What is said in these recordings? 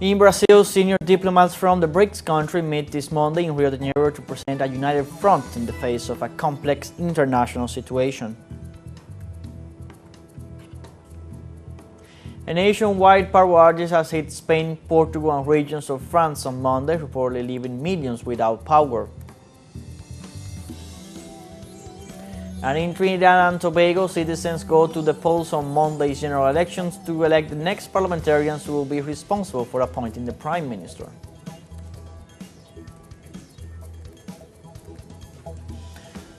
In Brazil, senior diplomats from the BRICS country meet this Monday in Rio de Janeiro to present a united front in the face of a complex international situation. A nationwide power outage has hit Spain, Portugal, and regions of France on Monday, reportedly leaving millions without power. And in Trinidad and Tobago, citizens go to the polls on Monday's general elections to elect the next parliamentarians who will be responsible for appointing the Prime Minister.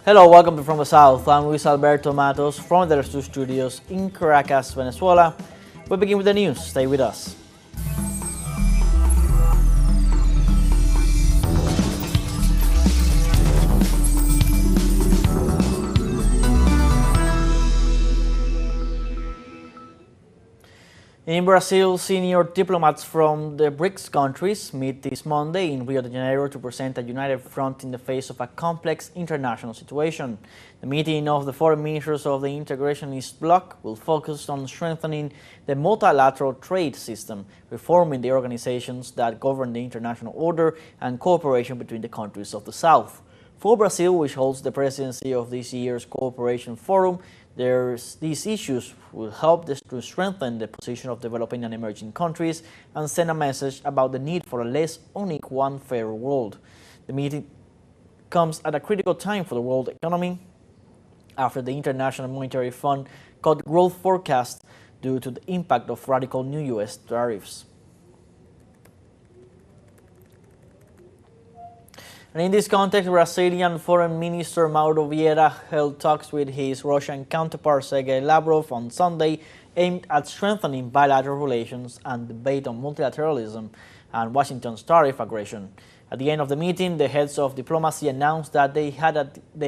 Hello, welcome to From the South. I'm Luis Alberto Matos from the teleSUR studios in Caracas, Venezuela. We begin with the news. Stay with us. In Brazil, senior diplomats from the BRICS countries meet this Monday in Rio de Janeiro to present a united front in the face of a complex international situation. The meeting of the foreign ministers of the integrationist bloc will focus on strengthening the multilateral trade system, reforming the organizations that govern the international order, and cooperation between the countries of the South. For Brazil, which holds the presidency of this year's Cooperation Forum, these issues will help to strengthen the position of developing and emerging countries and send a message about the need for a less unequal and fairer world. The meeting comes at a critical time for the world economy after the International Monetary Fund cut growth forecasts due to the impact of radical new U.S. tariffs. And in this context, Brazilian Foreign Minister Mauro Vieira held talks with his Russian counterpart Sergei Lavrov on Sunday, aimed at strengthening bilateral relations and debate on multilateralism and Washington's tariff aggression. At the end of the meeting, the heads of diplomacy announced that they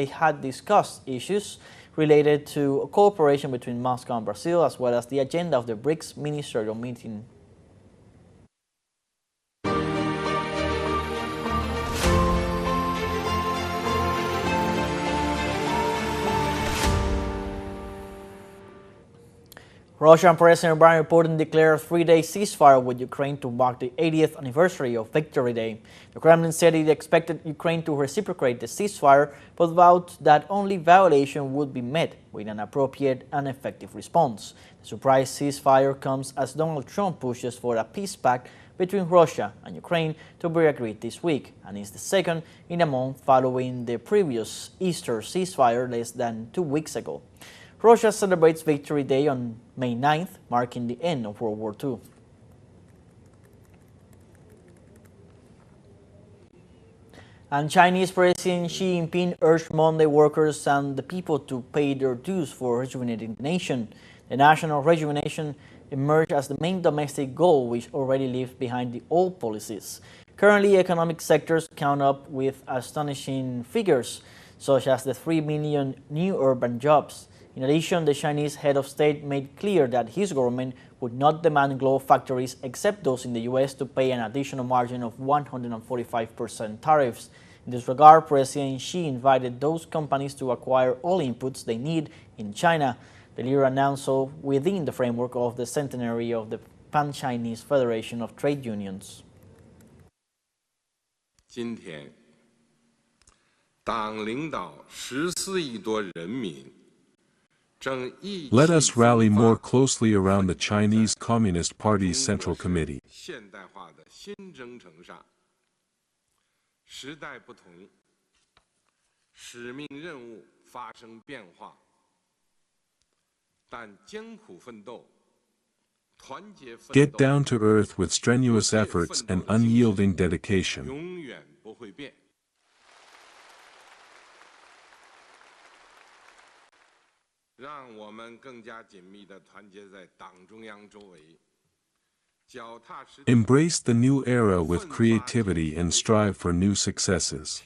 had discussed issues related to cooperation between Moscow and Brazil, as well as the agenda of the BRICS ministerial meeting. Russian President Vladimir Putin declared a three-day ceasefire with Ukraine to mark the 80th anniversary of Victory Day. The Kremlin said it expected Ukraine to reciprocate the ceasefire, but vowed that only violation would be met with an appropriate and effective response. The surprise ceasefire comes as Donald Trump pushes for a peace pact between Russia and Ukraine to be agreed this week, and is the second in a month following the previous Easter ceasefire less than 2 weeks ago. Russia celebrates Victory Day on May 9th, marking the end of World War II. And Chinese President Xi Jinping urged Monday workers and the people to pay their dues for rejuvenating the nation. The national rejuvenation emerged as the main domestic goal, which already leaves behind the old policies. Currently, economic sectors count up with astonishing figures, such as the 3 million new urban jobs. In addition, the Chinese head of state made clear that his government would not demand global factories, except those in the U.S., to pay an additional margin of 145% tariffs. In this regard, President Xi invited those companies to acquire all inputs they need in China. The leader announced so within the framework of the centenary of the Pan-Chinese Federation of Trade Unions. 今天，党领导14亿多人民 Let us rally more closely around the Chinese Communist Party's Central Committee. Get down to earth with strenuous efforts and unyielding dedication. Embrace the new era with creativity and strive for new successes.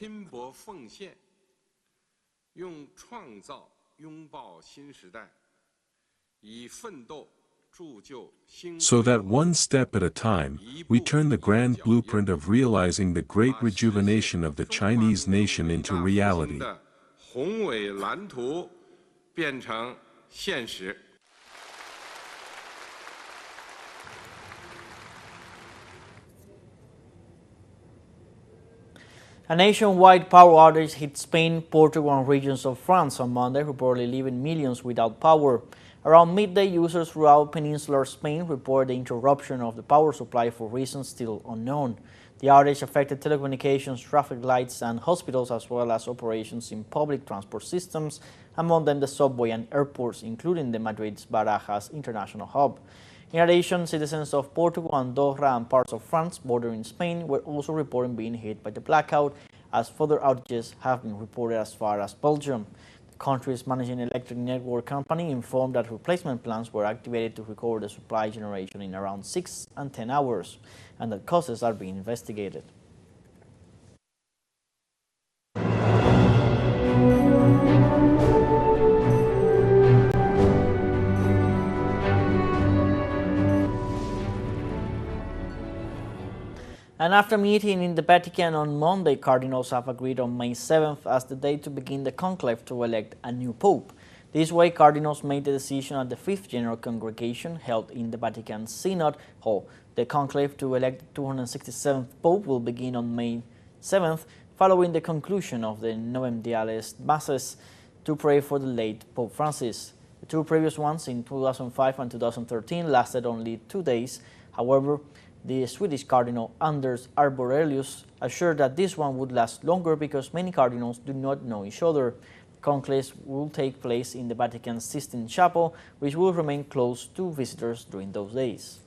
So that one step at a time, we turn the grand blueprint of realizing the great rejuvenation of the Chinese nation into reality. 变成现实。A nationwide power outage hit Spain, Portugal, and regions of France on Monday, reportedly leaving millions without power. Around midday, users throughout peninsular Spain reported the interruption of the power supply for reasons still unknown. The outage affected telecommunications, traffic lights, and hospitals, as well as operations in public transport systems, among them the subway and airports, including the Madrid's Barajas International Hub. In addition, citizens of Portugal, Andorra, and parts of France bordering Spain were also reporting being hit by the blackout, as further outages have been reported as far as Belgium. The country's managing electric network company informed that replacement plans were activated to recover the supply generation in around 6 and 10 hours, and that causes are being investigated. And after meeting in the Vatican on Monday, cardinals have agreed on May 7th as the date to begin the conclave to elect a new pope. This way, cardinals made the decision at the 5th General Congregation held in the Vatican Synod Hall. The conclave to elect the 267th pope will begin on May 7th, following the conclusion of the Novem Diales Masses to pray for the late Pope Francis. The two previous ones in 2005 and 2013 lasted only 2 days. However, the Swedish Cardinal Anders Arborelius assured that this one would last longer because many cardinals do not know each other. Conclaves will take place in the Vatican's Sistine Chapel, which will remain closed to visitors during those days.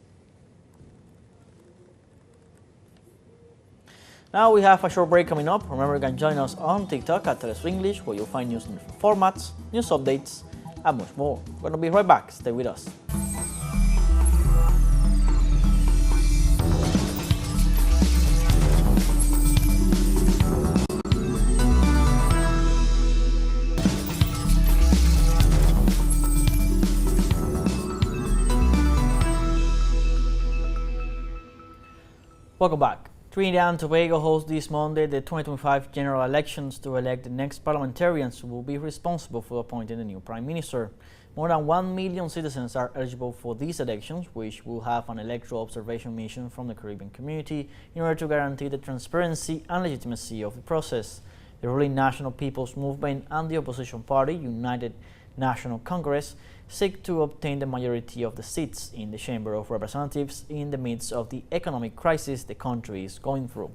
Now we have a short break coming up. Remember, you can join us on TikTok at teleSUR English, where you'll find news in different formats, news updates, and much more. We're going to be right back. Stay with us. Welcome back. Trinidad and Tobago hosts this Monday the 2025 general elections to elect the next parliamentarians who will be responsible for appointing the new Prime Minister. More than 1 million citizens are eligible for these elections, which will have an electoral observation mission from the Caribbean community in order to guarantee the transparency and legitimacy of the process. The ruling National People's Movement and the opposition party, United National Congress, seek to obtain the majority of the seats in the Chamber of Representatives in the midst of the economic crisis the country is going through.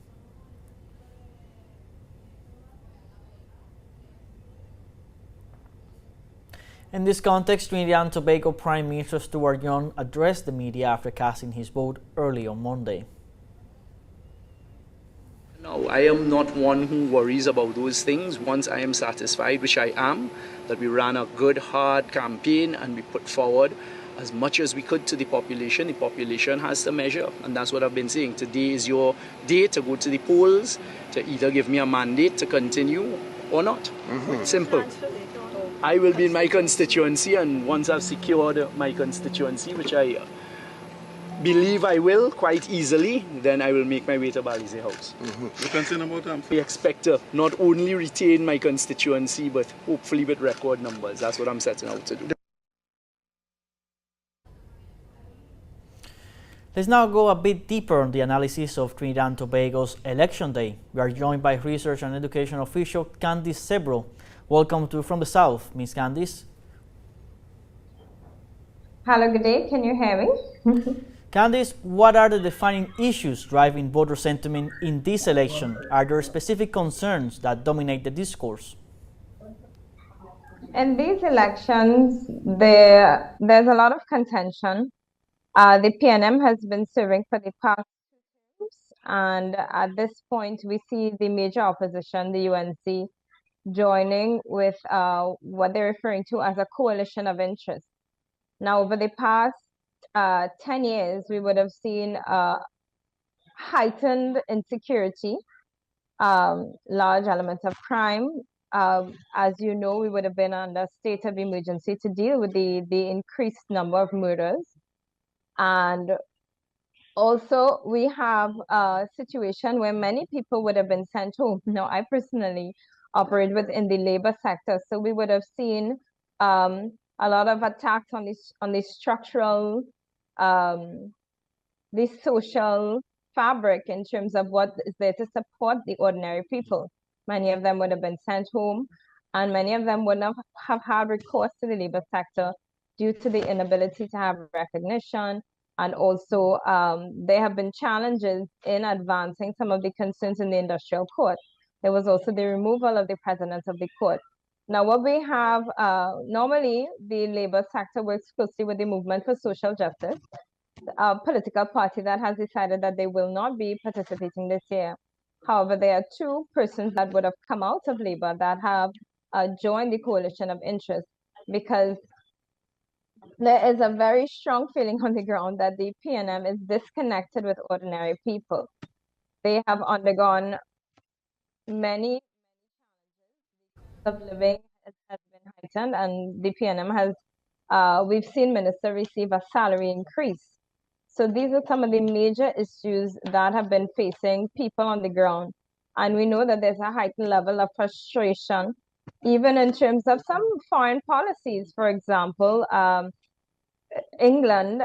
In this context, Trinidad and Tobago Prime Minister Stuart Young addressed the media after casting his vote early on Monday. No, I am not one who worries about those things. Once I am satisfied, which I am, that we ran a good, hard campaign and we put forward as much as we could to the population. The population has to measure, and that's what I've been saying. Today is your day to go to the polls, to either give me a mandate to continue or not. It's simple. I will be in my constituency, and once I've secured my constituency, which I believe I will quite easily, then I will make my way to Balize House. You're concerned about We expect to not only retain my constituency, but hopefully with record numbers. That's what I'm setting out to do. Let's now go a bit deeper on the analysis of Trinidad and Tobago's election day. We are joined by research and education official Candice Sebro. Welcome to From the South, Ms. Candice. Hello, good day. Can you hear me? Candice, what are the defining issues driving voter sentiment in this election? Are there specific concerns that dominate the discourse? In these elections, there's a lot of contention. The PNM has been serving for the past 2 terms, and at this point, we see the major opposition, the UNC, joining with what they're referring to as a coalition of interest. Now, over the past 10 years, we would have seen heightened insecurity, large elements of crime. As you know, we would have been under state of emergency to deal with the increased number of murders. And also, we have a situation where many people would have been sent home. Now, I personally operate within the labor sector, so we would have seen a lot of attacks on the structural, the social fabric in terms of what is there to support the ordinary people. Many of them would have been sent home, and many of them would not have had recourse to the labor sector due to the inability to have recognition. And also, there have been challenges in advancing some of the concerns in the industrial court. There was also the removal of the president of the court. Now, what we have, normally the labor sector works closely with the Movement for Social Justice, a political party that has decided that they will not be participating this year. However, there are two persons that would have come out of labor that have joined the coalition of interest, because there is a very strong feeling on the ground that the PNM is disconnected with ordinary people. They have undergone many of living has been heightened, and the PNM has, we've seen minister receive a salary increase. So these are some of the major issues that have been facing people on the ground. And we know that there's a heightened level of frustration, even in terms of some foreign policies. For example, England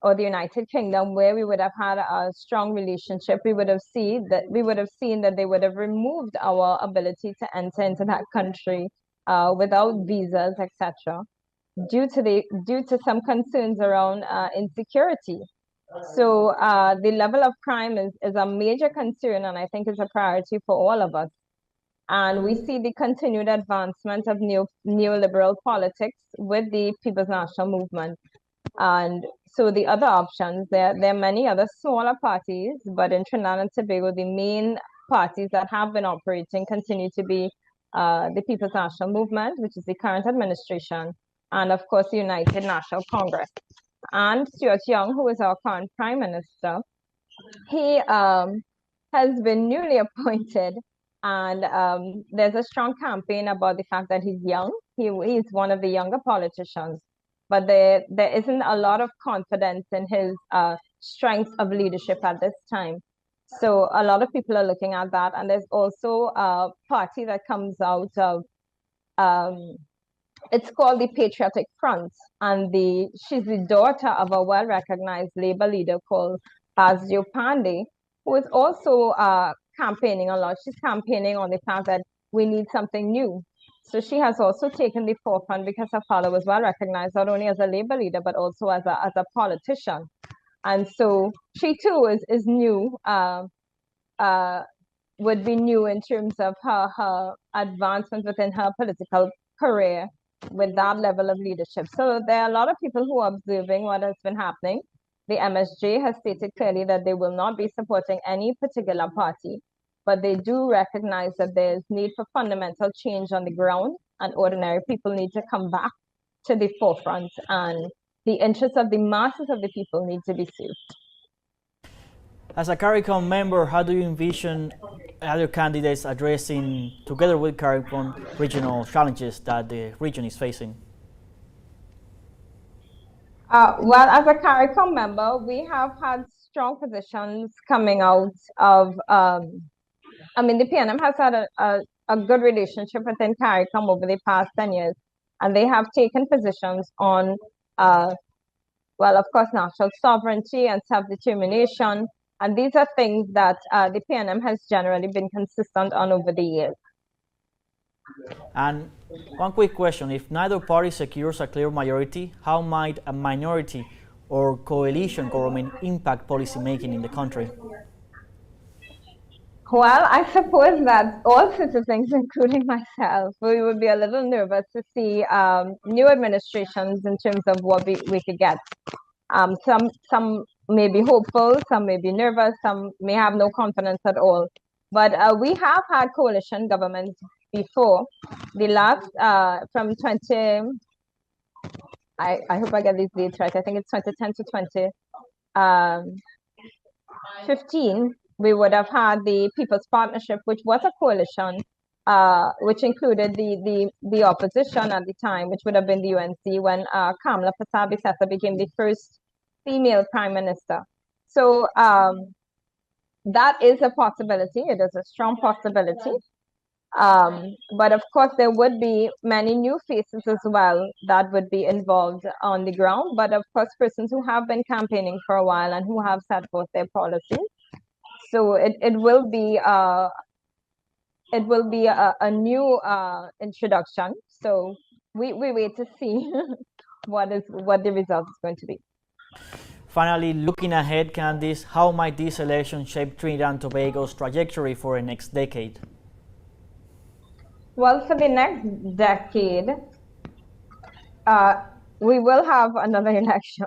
or the United Kingdom, where we would have had a strong relationship, we would have seen that they would have removed our ability to enter into that country without visas, etc., due to some concerns around insecurity. So the level of crime is a major concern, and I think it's a priority for all of us. And we see the continued advancement of neoliberal politics with the People's National Movement. And so the other options, there are many other smaller parties, but in Trinidad and Tobago, the main parties that have been operating continue to be the People's National Movement, which is the current administration, and of course, the United National Congress. And Stuart Young, who is our current Prime Minister, he has been newly appointed, and there's a strong campaign about the fact that he's young. He's one of the younger politicians, but there isn't a lot of confidence in his strength of leadership at this time. So a lot of people are looking at that, and there's also a party that comes out of it's called the Patriotic Front, and she's the daughter of a well-recognized labor leader called Basdio Pandey, who is also campaigning a lot. She's campaigning on the fact that we need something new. So she has also taken the forefront because her father was well-recognized not only as a labor leader, but also as a politician. And so she too is new, would be new in terms of her advancement within her political career with that level of leadership. So there are a lot of people who are observing what has been happening. The MSJ has stated clearly that they will not be supporting any particular party, but they do recognize that there's need for fundamental change on the ground, and ordinary people need to come back to the forefront, and the interests of the masses of the people need to be served. As a CARICOM member, how do you envision other candidates addressing, together with CARICOM, regional challenges that the region is facing? Well, as a CARICOM member, we have had strong positions coming out of, I mean, the PNM has had a good relationship within CARICOM over the past 10 years, and they have taken positions on, well, of course, national sovereignty and self-determination. And these are things that the PNM has generally been consistent on over the years. And one quick question, if neither party secures a clear majority, how might a minority or coalition government impact policymaking in the country? Well, I suppose that all citizens, including myself, we would be a little nervous to see new administrations in terms of what we could get. Some may be hopeful, some may be nervous, some may have no confidence at all. But we have had coalition governments before. The last from 20, I hope I get these dates right, I think it's 2010 to 2015, we would have had the People's Partnership, which was a coalition, which included the opposition at the time, which would have been the UNC, when Kamala Persad-Bissessar became the first female prime minister. So that is a possibility. It is a strong possibility. But of course, there would be many new faces as well that would be involved on the ground. But of course, persons who have been campaigning for a while and who have set forth their policies. So it will be a new introduction. So we wait to see what the result is going to be. Finally, looking ahead, Candice, how might this election shape Trinidad and Tobago's trajectory for the next decade? Well, for the next decade, we will have another election,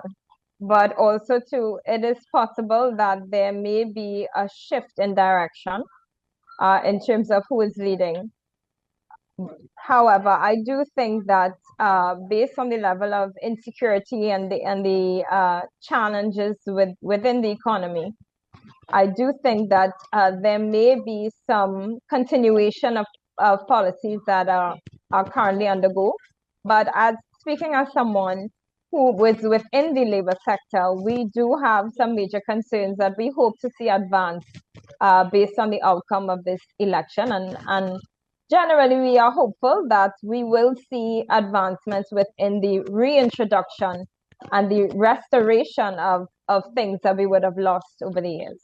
but also too, it is possible that there may be a shift in direction in terms of who is leading. However, I do think that based on the level of insecurity and the challenges within the economy, I do think that there may be some continuation of policies that are currently undergo. But speaking as someone who was within the labor sector, we do have some major concerns that we hope to see advanced based on the outcome of this election. And generally, we are hopeful that we will see advancements within the reintroduction and the restoration of things that we would have lost over the years.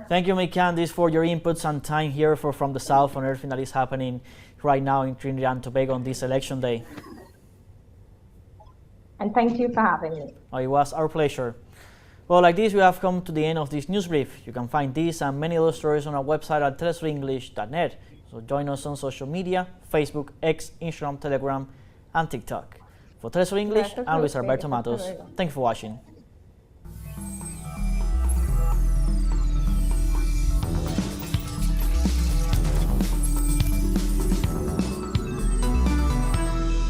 Thank you, Ms. Candice, for your inputs and time here for From the South on everything that is happening right now in Trinidad and Tobago on this election day. And thank you for having me. Oh, it was our pleasure. Well, like this, we have come to the end of this news brief. You can find this and many other stories on our website at telesurenglish.net. So join us on social media, Facebook, X, Instagram, Telegram, and TikTok. For Telesur English, I'm Luis Alberto Matos. Thank you for watching.